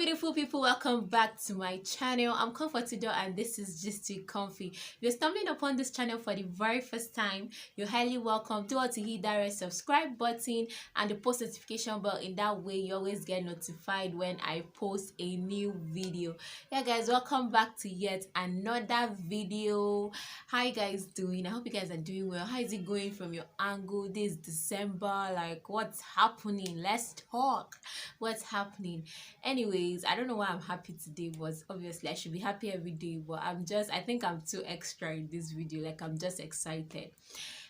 beautiful people, welcome back to my channel. I'm Comfortable and this is Just Too Comfy. If you're stumbling upon this channel for the very first time, you're highly welcome. Do want to hit that red subscribe button and the post notification bell. In that way you always get notified when I post a new video. Yeah guys, welcome back to yet another video. How you guys doing? I hope you guys are doing well. How is it going from your angle? This December, like what's happening? Let's talk. What's happening? Anyways, I don't know why I'm happy today, but obviously I should be happy every day, but I think I'm too extra in this video. Like, I'm just excited.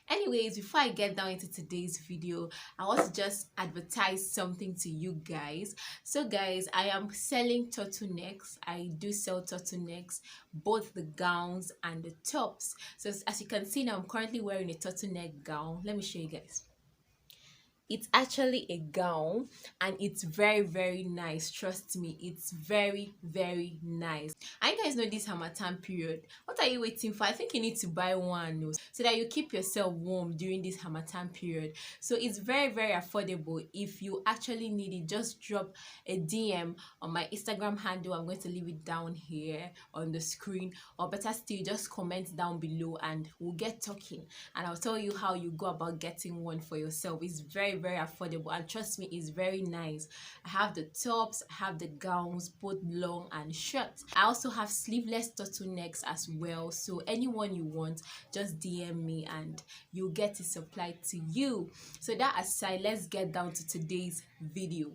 Anyways, before I get down into today's video, I want to just advertise something to you guys. So guys, I am selling turtlenecks. I do sell turtlenecks, both the gowns and the tops. So as you can see now, I'm currently wearing a turtleneck gown. Let me show you guys. It's actually a gown and it's very nice. Trust me, it's very nice. And you guys know this Harmattan period. What are you waiting for? I think you need to buy one so that you keep yourself warm during this Harmattan period. So it's very affordable. If you actually need it, just drop a DM on my Instagram handle. I'm going to leave it down here on the screen, or better still, just comment down below and we'll get talking and I'll tell you how you go about getting one for yourself. It's very affordable and trust me, it's very nice. I have the tops, I have the gowns, both long and short. I also have sleeveless turtlenecks as well, so anyone you want, just DM me and you'll get it supplied to you. So that aside, let's get down to today's video.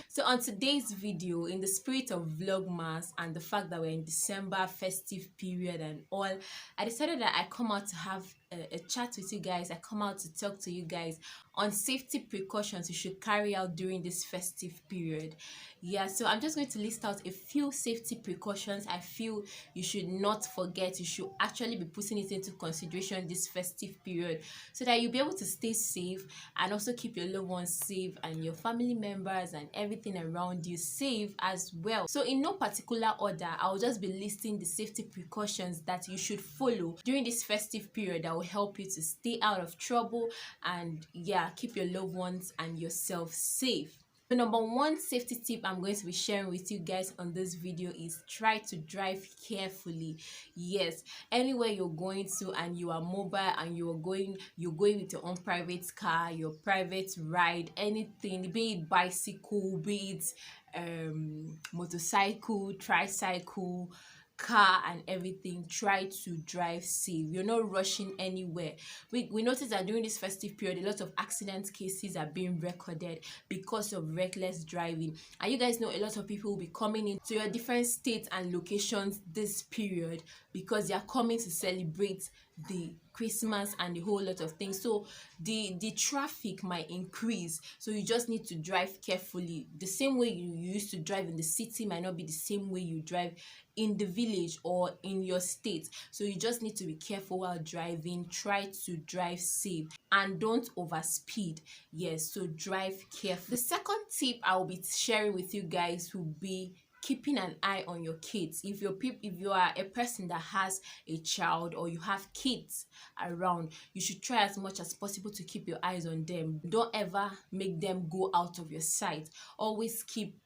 So on today's video, in the spirit of Vlogmas and the fact that we're in December festive period and all, I decided that I come out to have a chat with you guys. I come out to talk to you guys on safety precautions you should carry out during this festive period. Yeah, so I'm just going to list out a few safety precautions I feel you should not forget. You should actually be putting it into consideration this festive period so that you'll be able to stay safe and also keep your loved ones safe and your family members and everything around you safe as well. So in no particular order, I'll just be listing the safety precautions that you should follow during this festive period that will help you to stay out of trouble and yeah, keep your loved ones and yourself safe. The number one safety tip I'm going to be sharing with you guys on this video is try to drive carefully. Yes, anywhere you're going to and you are mobile and you're going with your own private car, your private ride, anything, be it bicycle, be it motorcycle, tricycle, car and everything, try to drive safe. You're not rushing anywhere. We notice that during this festive period, a lot of accident cases are being recorded because of reckless driving, and you guys know a lot of people will be coming into your different states and locations this period because they are coming to celebrate the Christmas and a whole lot of things. So the traffic might increase, so you just need to drive carefully. The same way you used to drive in the city might not be the same way you drive in the village or in your state. So you just need to be careful while driving. Try to drive safe and don't overspeed. Yes, so drive carefully. The second tip I will be sharing with you guys will be keeping an eye on your kids. If you are a person that has a child or you have kids around, you should try as much as possible to keep your eyes on them. Don't ever make them go out of your sight. Always keep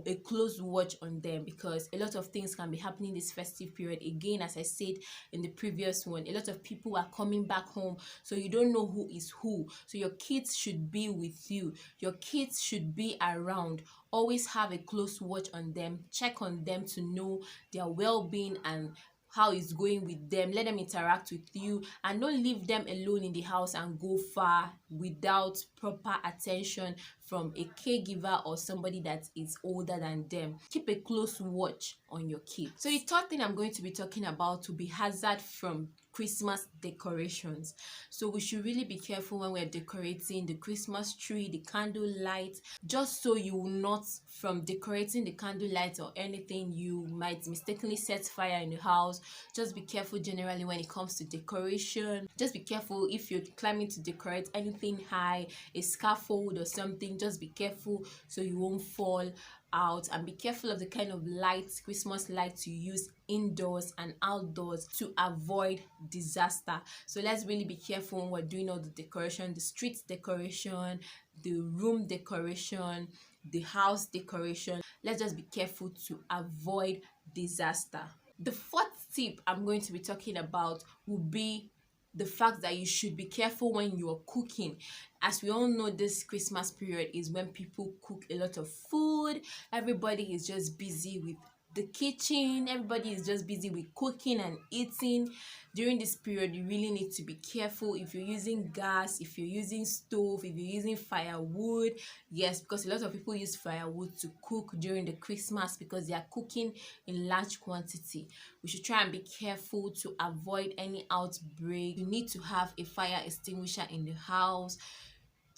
a close watch on them because a lot of things can be happening this festive period. Again, as I said in the previous one, a lot of people are coming back home, so you don't know who is who. So your kids should be with you. Your kids should be around. Always have a close watch on them. Check on them to know their well-being and how it's going with them. Let them interact with you and don't leave them alone in the house and go far without proper attention from a caregiver or somebody that is older than them. Keep a close watch on your kids. So the third thing I'm going to be talking about will be hazard from Christmas decorations. So we should really be careful when we're decorating the Christmas tree, the candle light, just so you will not, from decorating the candle light or anything, you might mistakenly set fire in the house. Just be careful generally when it comes to decoration. Just be careful if you're climbing to decorate anything high, a scaffold or something. Just be careful so you won't fall. out, and be careful of the kind of lights, Christmas lights you use indoors and outdoors to avoid disaster. So let's really be careful when we're doing all the decoration, the street decoration, the room decoration, the house decoration. Let's just be careful to avoid disaster. The fourth tip I'm going to be talking about will be the fact that you should be careful when you're cooking. As we all know, this Christmas period is when people cook a lot of food. Everybody is just busy with the kitchen, everybody is just busy with cooking and eating. During this period, you really need to be careful if you're using gas, if you're using stove, if you're using firewood. Yes, because a lot of people use firewood to cook during the Christmas because they are cooking in large quantity. We should try and be careful to avoid any outbreak. You need to have a fire extinguisher in the house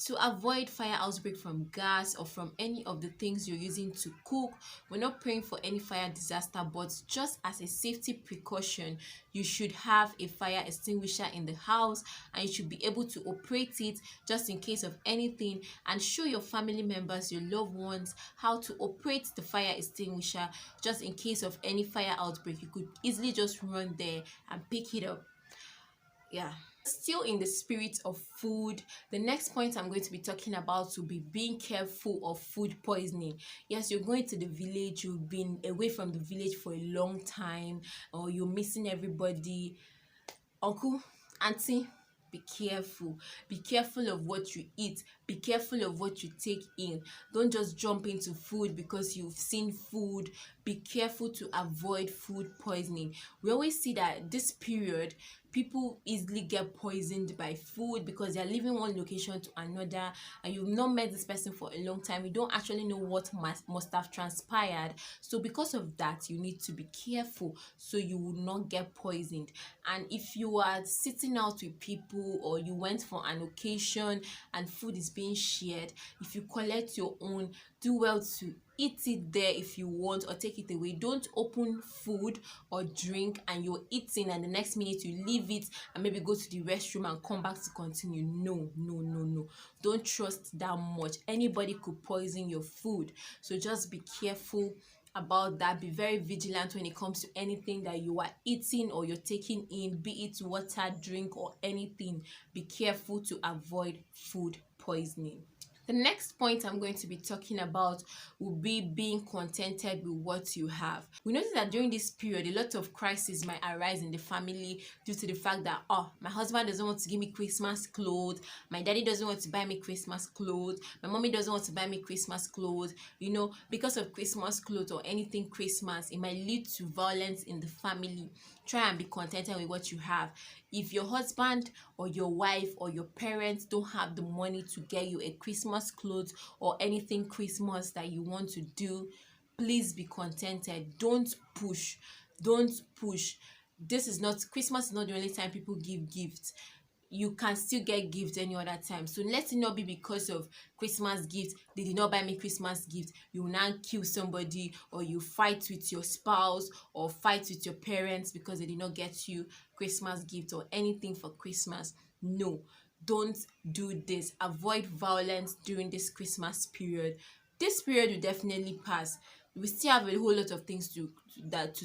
to avoid fire outbreak from gas or from any of the things you're using to cook. We're not praying for any fire disaster, but just as a safety precaution, you should have a fire extinguisher in the house, and you should be able to operate it just in case of anything, and show your family members, your loved ones, how to operate the fire extinguisher just in case of any fire outbreak. You could easily just run there and pick it up. Yeah. Still in the spirit of food, the next point I'm going to be talking about will be being careful of food poisoning. Yes, you're going to the village, you've been away from the village for a long time, or you're missing everybody. Uncle, auntie, be careful. Be careful of what you eat. Be careful of what you take in. Don't just jump into food because you've seen food. Be careful to avoid food poisoning. We always see that this period, people easily get poisoned by food because they're leaving one location to another, and you've not met this person for a long time. You don't actually know what must have transpired. So because of that, you need to be careful so you will not get poisoned. And if you are sitting out with people, or you went for an occasion and food is being shared, if you collect your own, do well to eat it there if you want, or take it away. Don't open food or drink and you're eating, and the next minute you leave it and maybe go to the restroom and come back to continue. No. Don't trust that much. Anybody could poison your food, so just be careful about that. Be very vigilant when it comes to anything that you are eating or you're taking in, be it water, drink, or anything. Be careful to avoid food poisoning. The next point I'm going to be talking about will be being contented with what you have. We notice that during this period, a lot of crises might arise in the family due to the fact that, my husband doesn't want to give me Christmas clothes, my daddy doesn't want to buy me Christmas clothes, my mommy doesn't want to buy me Christmas clothes. Because of Christmas clothes or anything Christmas, it might lead to violence in the family. Try and be contented with what you have. If your husband or your wife or your parents don't have the money to get you a Christmas clothes or anything Christmas that you want to do, please be contented. Don't push. Christmas is not the only time people give gifts. You can still get gifts any other time. So let it not be because of Christmas gift, they did not buy me Christmas gift, you will now kill somebody, or you fight with your spouse or fight with your parents because they did not get you Christmas gift or anything for Christmas. No, don't do this. Avoid violence during this Christmas period. This period will definitely pass. We still have a whole lot of things to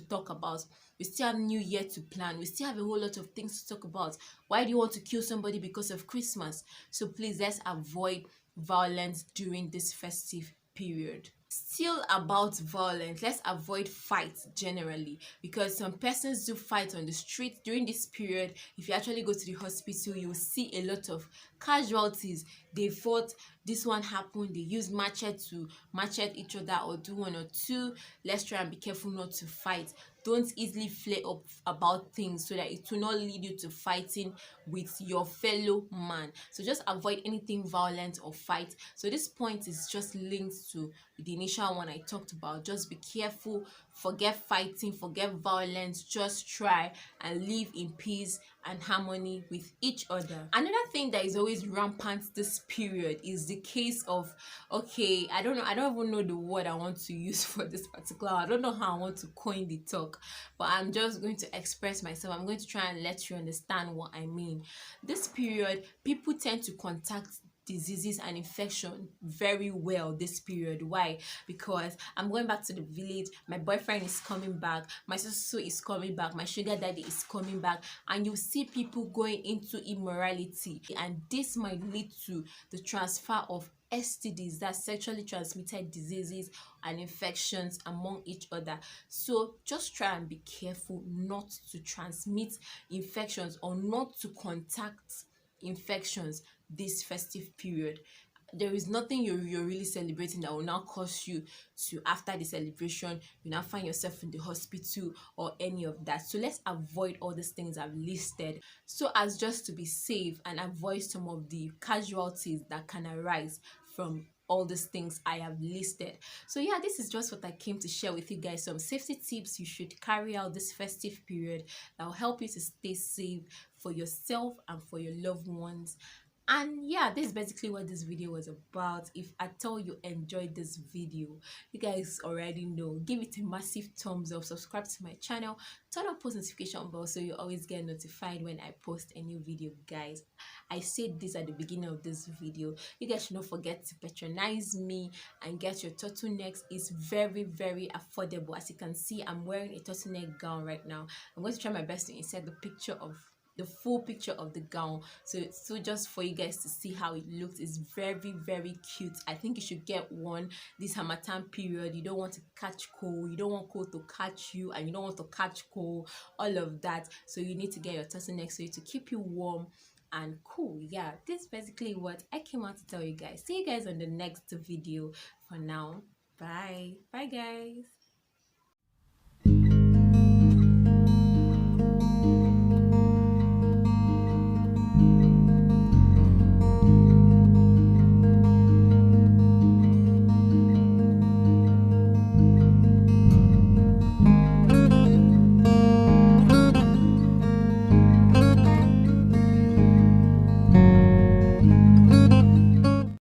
talk about. We still have New Year to plan. We still have a whole lot of things to talk about. Why do you want to kill somebody because of Christmas? So please, let's avoid violence during this festive period. Still about violence, let's avoid fights generally, because some persons do fight on the street during this period. If you actually go to the hospital, you will see a lot of casualties. They fought, this one happened, they used machete to machete each other or do one or two. Let's try and be careful not to fight. Don't easily flare up about things so that it will not lead you to fighting with your fellow man. So just avoid anything violent or fight. So this point is just linked to the initial one I talked about. Just be careful, forget fighting, forget violence, just try and live in peace and harmony with each other. Another thing that is always rampant this period is the case of, I don't even know the word I want to use for this particular. I don't know how I want to coin the talk, but I'm just going to express myself. I'm going to try and let you understand what I mean. This period, people tend to contact diseases and infection very well this period. Why? Because I'm going back to the village, my boyfriend is coming back, my sister is coming back, my sugar daddy is coming back, and you see people going into immorality, and this might lead to the transfer of STDs, that's sexually transmitted diseases and infections among each other. So just try and be careful not to transmit infections or not to contact infections this festive period. There is nothing you're really celebrating that will now cause you to, after the celebration, you now find yourself in the hospital or any of that. So let's avoid all these things I've listed, so as just to be safe and avoid some of the casualties that can arise from all these things I have listed. So yeah, this is just what I came to share with you guys, some safety tips you should carry out this festive period that will help you to stay safe for yourself and for your loved ones. And yeah, this is basically what this video was about. If at all you enjoyed this video, you guys already know, give it a massive thumbs up, subscribe to my channel, turn on post notification bell so you always get notified when I post a new video, guys. I said this at the beginning of this video, you guys should not forget to patronize me and get your turtlenecks. It's very affordable. As you can see, I'm wearing a turtleneck gown right now. I'm going to try my best to insert the full picture of the gown, so just for you guys to see how it looks. It's very cute. I think you should get one this Harmattan period. You don't want to catch cold, you don't want cold to catch you, and you don't want to catch cold, all of that. So you need to get your turtleneck so to keep you warm and cool. Yeah, this is basically what I came out to tell you guys. See you guys on the next video. For now, bye guys.